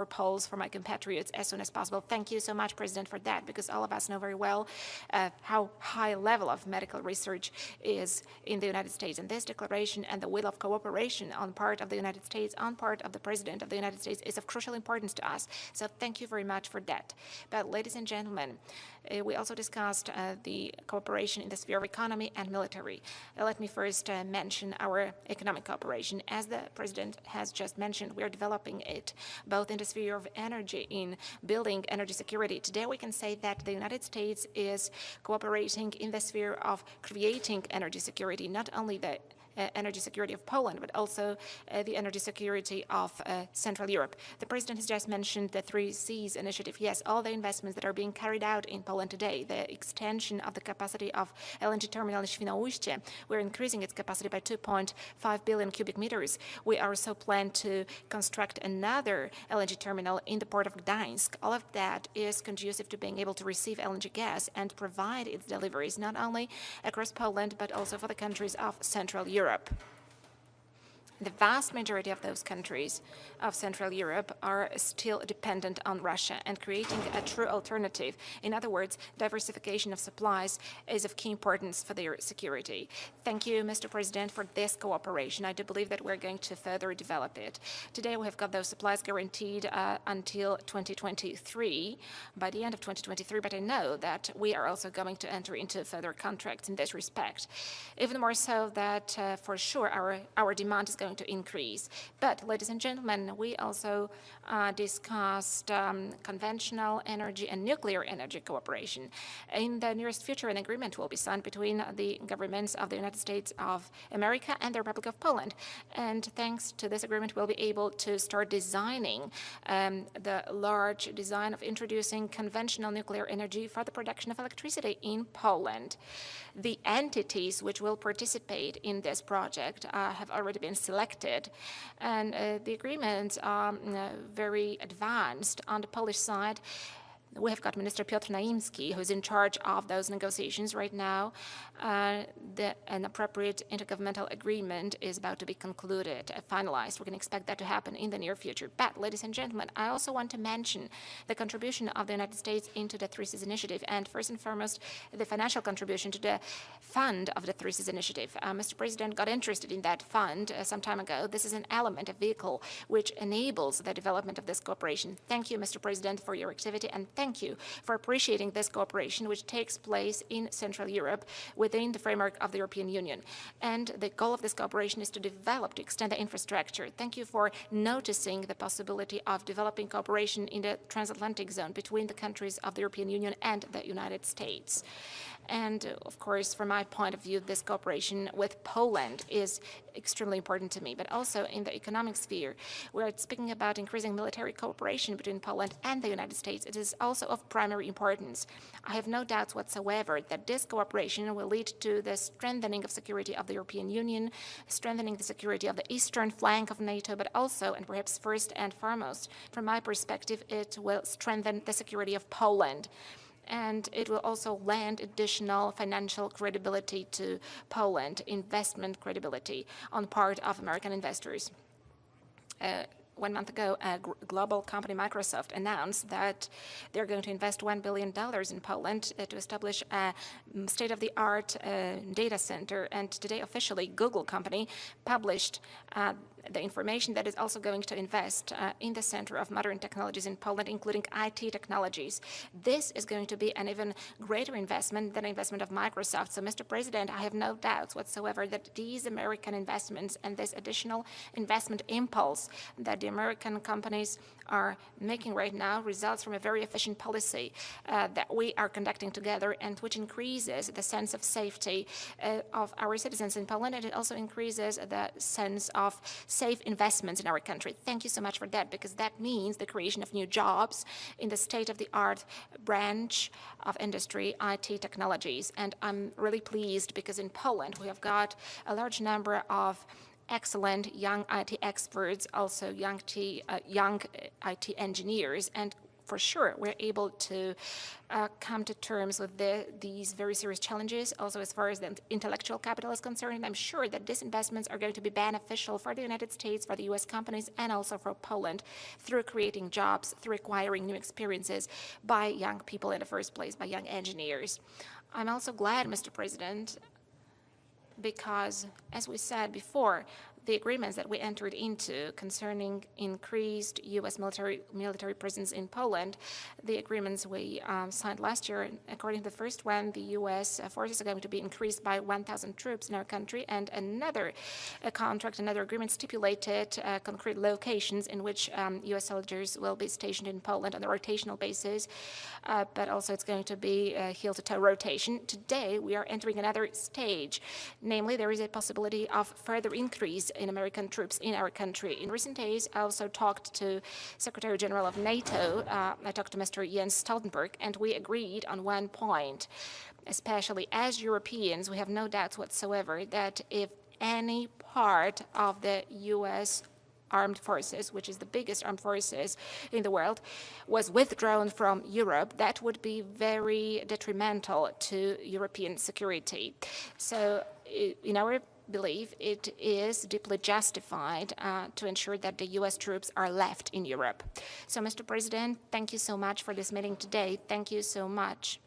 polls for my compatriots as soon as possible. Thank you so much, President, for that, because all of us know very well how high level of medical research is in the United States. And this declaration and the will of cooperation on part of the United States, on part of the President of the United States, is of crucial importance to us. So thank you very much for that. But ladies and gentlemen, we also discussed the cooperation in the sphere of economy and military. Let me first mention our economic cooperation. As the President has just mentioned, we are developing it both in the sphere of energy, in building energy security. Today we can say that the United States is cooperating in the sphere of creating energy security, not only the energy security of Poland, but also the energy security of Central Europe. The President has just mentioned the 3Cs initiative. Yes, all the investments that are being carried out in Poland today, the extension of the capacity of LNG terminal in Świnoujście, we're increasing its capacity by 2.5 billion cubic meters. We also plan to construct another LNG terminal in the port of Gdańsk. All of that is conducive to being able to receive LNG gas and provide its deliveries not only across Poland, but also for the countries of Central Europe. The vast majority of those countries of Central Europe are still dependent on Russia, and creating a true alternative, in other words, diversification of supplies, is of key importance for their security. Thank you, Mr. President, for this cooperation. I do believe that we're going to further develop it. Today we have got those supplies guaranteed until 2023, by the end of 2023, but I know that we are also going to enter into further contracts in this respect. Even more so that for sure our demand is going to increase. But, ladies and gentlemen, we also discussed conventional energy and nuclear energy cooperation. In the nearest future, an agreement will be signed between the governments of the United States of America and the Republic of Poland. And thanks to this agreement, we'll be able to start designing the large design of introducing conventional nuclear energy for the production of electricity in Poland. The entities which will participate in this project have already been selected, and the agreements are very advanced. On the Polish side, we have got Minister Piotr Naimski, who's in charge of those negotiations right now. An appropriate intergovernmental agreement is about to be concluded, finalized. We can expect that to happen in the near future. But, ladies and gentlemen, I also want to mention the contribution of the United States into the 3Cs initiative, and first and foremost, the financial contribution to the fund of the 3Cs initiative. Mr. President got interested in that fund some time ago. This is an element, a vehicle, which enables the development of this cooperation. Thank you, Mr. President, for your activity, and thank you for appreciating this cooperation, which takes place in Central Europe within the framework of the European Union. And the goal of this cooperation is to develop, to extend the infrastructure. Thank you for noticing the possibility of developing cooperation in the transatlantic zone between the countries of the European Union and the United States. And of course, from my point of view, this cooperation with Poland is extremely important to me, but also in the economic sphere, we're speaking about increasing military cooperation between Poland and the United States. It is also of primary importance. I have no doubts whatsoever that this cooperation will lead to the strengthening of security of the European Union, strengthening the security of the eastern flank of NATO, but also, and perhaps first and foremost, from my perspective, it will strengthen the security of Poland. And it will also lend additional financial credibility to Poland, investment credibility on part of American investors. 1 month ago, a global company, Microsoft, announced that they're going to invest $1 billion in Poland to establish a state-of-the-art data center. And today, officially, Google company published the information that is also going to invest in the center of modern technologies in Poland, including IT technologies. This is going to be an even greater investment than investment of Microsoft. So, Mr. President, I have no doubts whatsoever that these American investments and this additional investment impulse that the American companies are making right now results from a very efficient policy that we are conducting together, and which increases the sense of safety of our citizens in Poland, and it also increases the sense of safe investments in our country. Thank you so much for that, because that means the creation of new jobs in the state-of-the-art branch of industry, IT technologies. And I'm really pleased because in Poland we have got a large number of excellent young IT experts, also young IT engineers, and for sure we're able to come to terms with these very serious challenges. Also, as far as the intellectual capital is concerned, I'm sure that these investments are going to be beneficial for the United States, for the U.S. companies, and also for Poland through creating jobs, through acquiring new experiences by young people in the first place, by young engineers. I'm also glad, Mr. President, because, as we said before, the agreements that we entered into concerning increased U.S. military presence in Poland, the agreements we signed last year, according to the first one, the U.S. forces are going to be increased by 1,000 troops in our country, and another another agreement stipulated concrete locations in which U.S. soldiers will be stationed in Poland on a rotational basis, but also it's going to be heel-to-toe rotation. Today, we are entering another stage. Namely, there is a possibility of further increase in American troops in our country. In recent days, I also talked to Secretary General of NATO. I talked to Mr. Jens Stoltenberg, and we agreed on one point. Especially as Europeans, we have no doubts whatsoever that if any part of the U.S. armed forces, which is the biggest armed forces in the world, was withdrawn from Europe, that would be very detrimental to European security. So in our belief, it is deeply justified to ensure that the U.S. troops are left in Europe. So, Mr. President, thank you so much for this meeting today. Thank you so much.